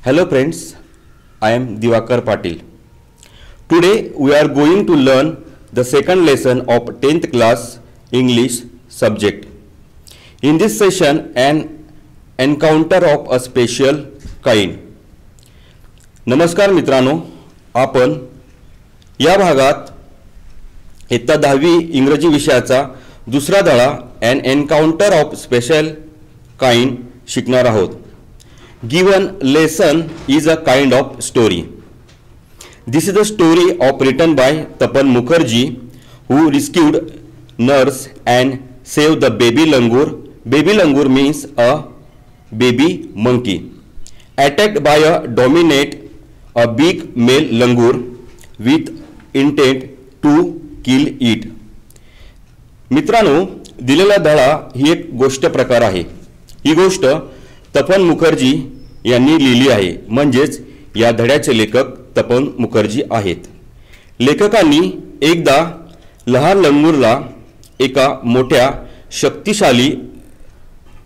Hello friends, I am Divakar Patil. Today we are going to learn the second lesson of 10th class English subject. In this session, an encounter of a special kind. नमस्कार मित्रांनो, आपण या भागात इयत्ता 10वी इंग्रजी विषयाचा दुसरा धडा an encounter of special kind शिकणार आहोत. Given lesson is a kind of story. This is the story of written by Tapan Mukherjee, who rescued nurse and saved the baby langur. Baby langur means a baby monkey attacked by a big male langur with intent to kill it. मित्रांनो, दिलेला धडा ही एक गोष्ट प्रकार आहे. ही गोष्ट तपन मुखर्जी यांनी लिहिली आहे, म्हणजेच या धड्याचे लेखक तपन मुखर्जी आहेत. लेखकांनी एकदा लहान लंगूरला एका मोठ्या शक्तिशाली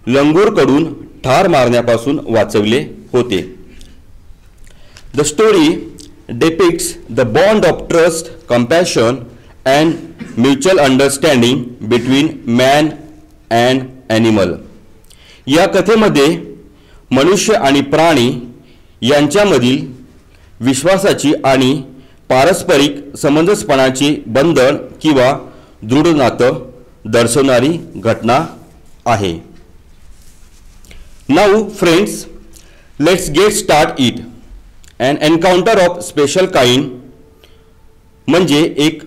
लंगूरकडून ठार मारण्यापासून वाचवले होते. The story depicts the bond of trust, compassion and mutual understanding between man and animal. या कथेमध्ये मनुष्य आणि प्राणी यांच्यामधील विश्वासाची आणि पारस्परिक समंजसपणाची बंधन किंवा दृढ नातं दर्शवणारी घटना आहे. Now friends, let's get start it. An encounter of special kind म्हणजे एक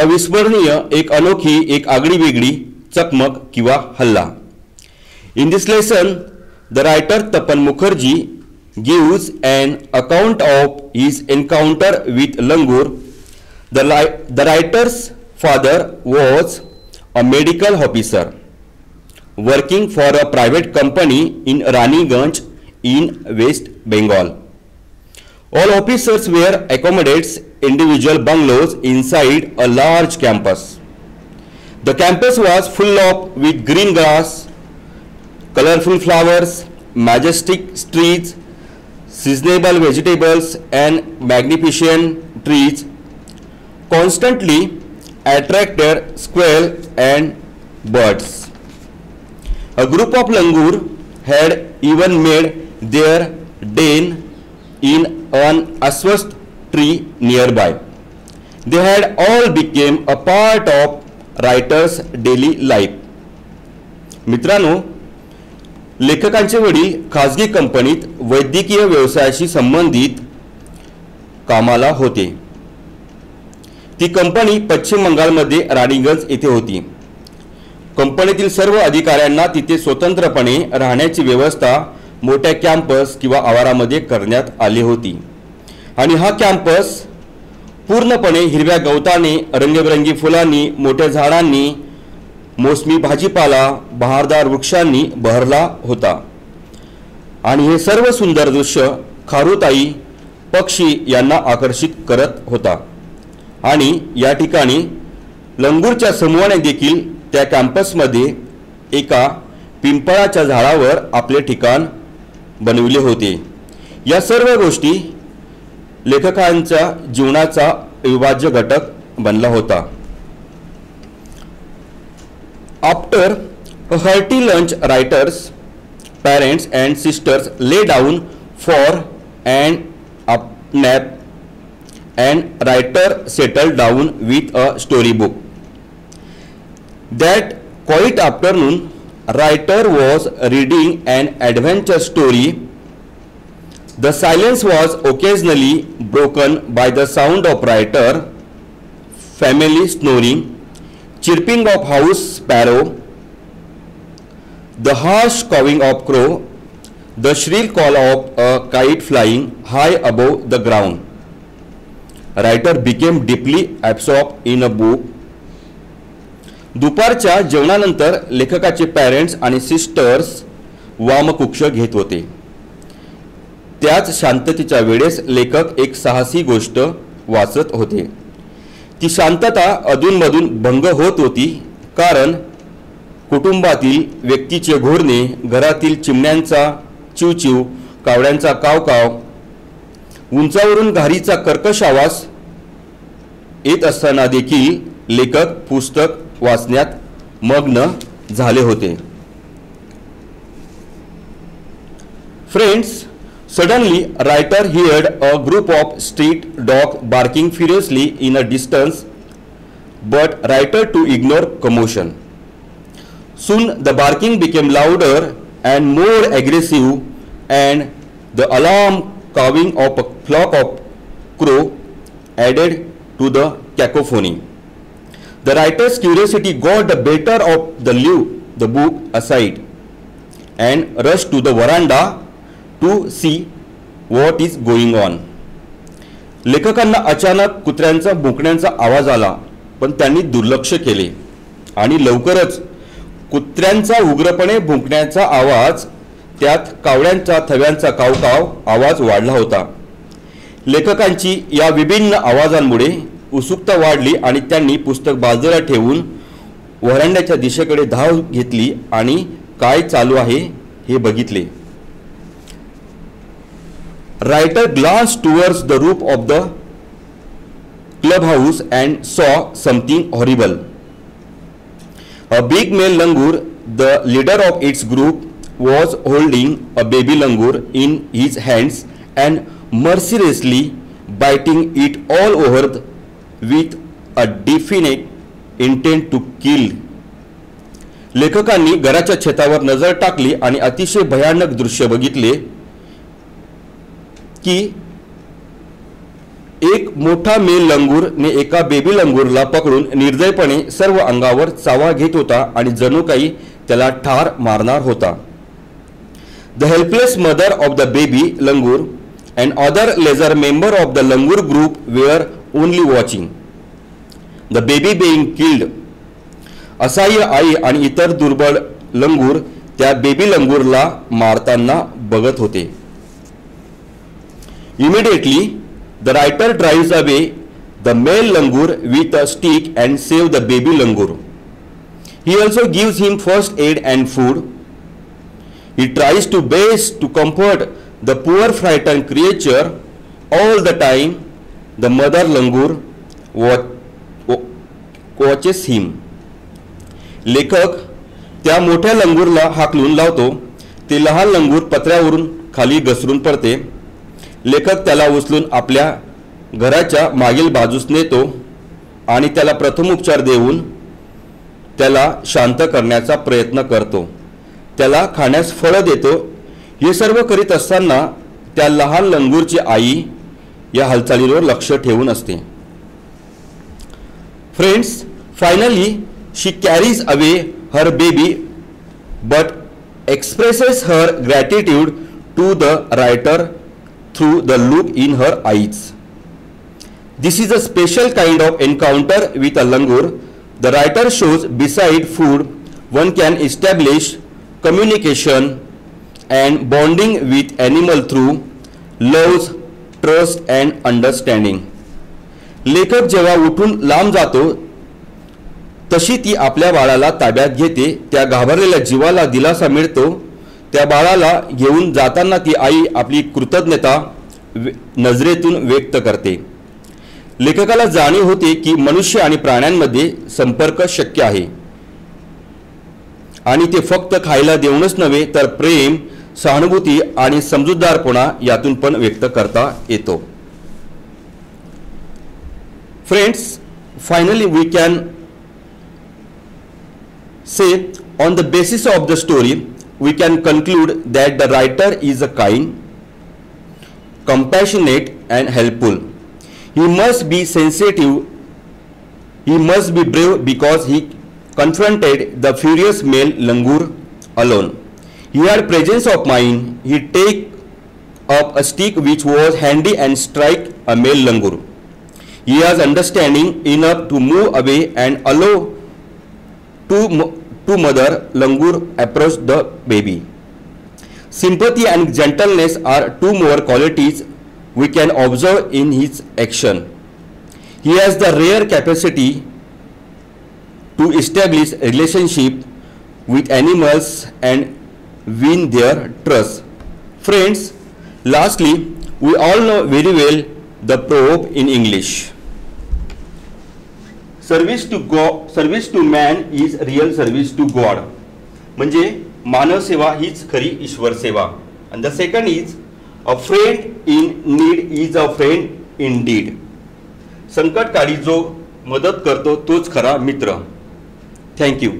अविस्मरणीय, एक अनोखी, एक आगळीवेगळी चकमक किंवा हल्ला. In this lesson, the writer Tapan Mukherjee gives an account of his encounter with langur. The writer's father was a medical officer working for a private company in Raniganj in West Bengal. All officers were accommodated individual bungalows inside a large campus. The campus was full of with green grass, colorful flowers, majestic trees, seasonable vegetables and magnificent trees constantly attracted squirrels and birds. A group of langur had even made their den in an aswast tree nearby. They had all become a part of writer's daily life. मित्रांनो, लेखकांचे वडील खाजगी कंपनीत वैद्यकीय व्यवसायाशी संबंधित कामाला होते. ती कंपनी पश्चिम बंगालमध्ये राणीगंज येथे होती. कंपनीतील सर्व अधिकाऱ्यांना तिथे स्वतंत्रपणे राहण्याची व्यवस्था मोठ्या कॅम्पस किंवा आवारामध्ये करण्यात आली होती. आणि हा कॅम्पस पूर्णपणे हिरव्या गवताने, रंगीबेरंगी फुलांनी, मोठ्या झाडांनी, मोसमी भाजीपाला, बहारदार वृक्षांनी बहरला होता. आणि हे सर्व सुंदर दृश्य खारुताई पक्षी यांना आकर्षित करत होता. आणि या ठिकाणी लंगूरच्या समूहाने देखील त्या कॅम्पसमध्ये एका पिंपळाच्या झाडावर आपले ठिकाण बनविले होते. या सर्व गोष्टी लेखकांच्या जीवनाचा अविभाज्य घटक बनला होता. After a hearty lunch, writers, parents and sisters lay down for an nap and writer settled down with a storybook. That quiet afternoon, writer was reading an adventure story. The silence was occasionally broken by the sound of writer, family snoring, chirping of house sparrow, the harsh cawing of crow, the shrill call of a kite flying high above the ground. Writer became deeply absorbed in a book. दुपारच्या जेवणानंतर लेखकाचे parents आणि sisters वामकुक्ष घेत होते. त्याच शांततेच्या वेळेस लेखक एक साहसी गोष्ट वाचत होते. ती शांतता अधूनमधून भंग होत होती, कारण कुटुंबातील व्यक्तीचे घोरणे, घरातील चिमण्यांचा चिवचिव, कावड्यांचा कावकाव, उंचावरून घारीचा कर्कश आवाज येत असताना देखील लेखक पुस्तक वाचण्यात मग्न झाले होते. Friends, suddenly writer heard a group of street dogs barking furiously in a distance, but writer to ignore commotion. Soon the barking became louder and more aggressive, and the alarm cawing of a flock of crow added to the cacophony. The writer's curiosity got the better of the book aside and rushed to the veranda to see what is going on. लेखकांना अचानक कुत्र्यांचा भुंकण्याचा आवाज आला, पण त्यांनी दुर्लक्ष केले आणि लवकरच कुत्र्यांचा उग्रपणे भुंकण्याचा आवाज, त्यात कावड्यांच्या थव्यांचा कावकाव आवाज वाढला होता. लेखकांची या विभिन्न आवाजांमुळे उत्सुकता वाढली आणि त्यांनी पुस्तक बाजूला ठेवून व्हरांड्याच्या दिशेकडे धाव घेतली आणि काय चालू आहे हे बघितले. Writer glanced towards the roof of the clubhouse and saw something horrible. A big male langur, the leader of its group, was holding a baby langur in his hands and mercilessly biting it all over with a definite intent to kill. लेखकांनी घराच्या छतावर नजर टाकली आणि अतिशय भयानक दृश्य बघितले की एक मोठा मेल लंगूर ने एका बेबी लंगूरला पकडून निर्दयपणे सर्व अंगावर चावा घेत होता आणि जणू काही त्याला ठार मारणार होता. The helpless mother of the baby langur and other lesser member of the langur group were only watching the baby being killed. असहाय्य आई आणि इतर दुर्बळ लंगूर त्या बेबी लंगूरला मारताना बघत होते. Immediately, the writer drives away the male langur with a stick and saves the baby langur. He also gives him first aid and food. He tries to best to comfort the poor frightened creature. All the time, the mother langur watches him. लेखक त्या मोठ्या लंगूरला हाकलून लावतो. ते लहान लंगूर पत्र्यावरून खाली घसरून पडते. लेखक त्याला उचलून आपल्या घराच्या मागील बाजूस नेतो आणि त्याला प्रथमोपचार देऊन त्याला शांत करण्याचा प्रयत्न करतो. त्याला खाण्यास फळं देतो. हे सर्व करीत असताना त्या लहान लंगूरची आई या हालचालीवर लक्ष ठेवून असते. Friends, finally she carries away her baby but expresses her gratitude to the writer through the look in her eyes. This is a special kind of encounter with a langur. The writer shows beside food one can establish communication and bonding with animal through love, trust and understanding. लेखक जेव्हा उठून लांब जातो तशी ती आपल्या बाळाला ताब्यात घेते. त्या घाबरलेल्या जीवाला दिलासा मिळतो. त्या बाळाला घेऊन जाताना ती आई आपली कृतज्ञता नजरेतून व्यक्त करते. लेखकाला जाणीव होते की मनुष्य आणि प्राण्यांमध्ये संपर्क शक्य आहे आणि ते फक्त खायला देऊनच नव्हे तर प्रेम, सहानुभूती आणि समजूतदारपणा यातून पण व्यक्त करता येतो. Friends, finally we can say on the basis of the story we can conclude that the writer is a kind, compassionate and helpful. He must be sensitive. He must be brave because he confronted the furious male langur alone. He had presence of mind. He take up a stick which was handy and strike a male langur. He has understanding enough to move away and allow to mother langur approach the baby. Sympathy and gentleness are two more qualities we can observe in his action. He has the rare capacity to establish relationship with animals and win their trust. Friends, Lastly, we all know very well the proverb in English. Service to man is real service to God. म्हणजे मानव सेवा हीच खरी ईश्वर सेवा. And the second is a friend in need is a friend indeed. संकट काळी जो मदत करतो तोच खरा मित्र. Thank you.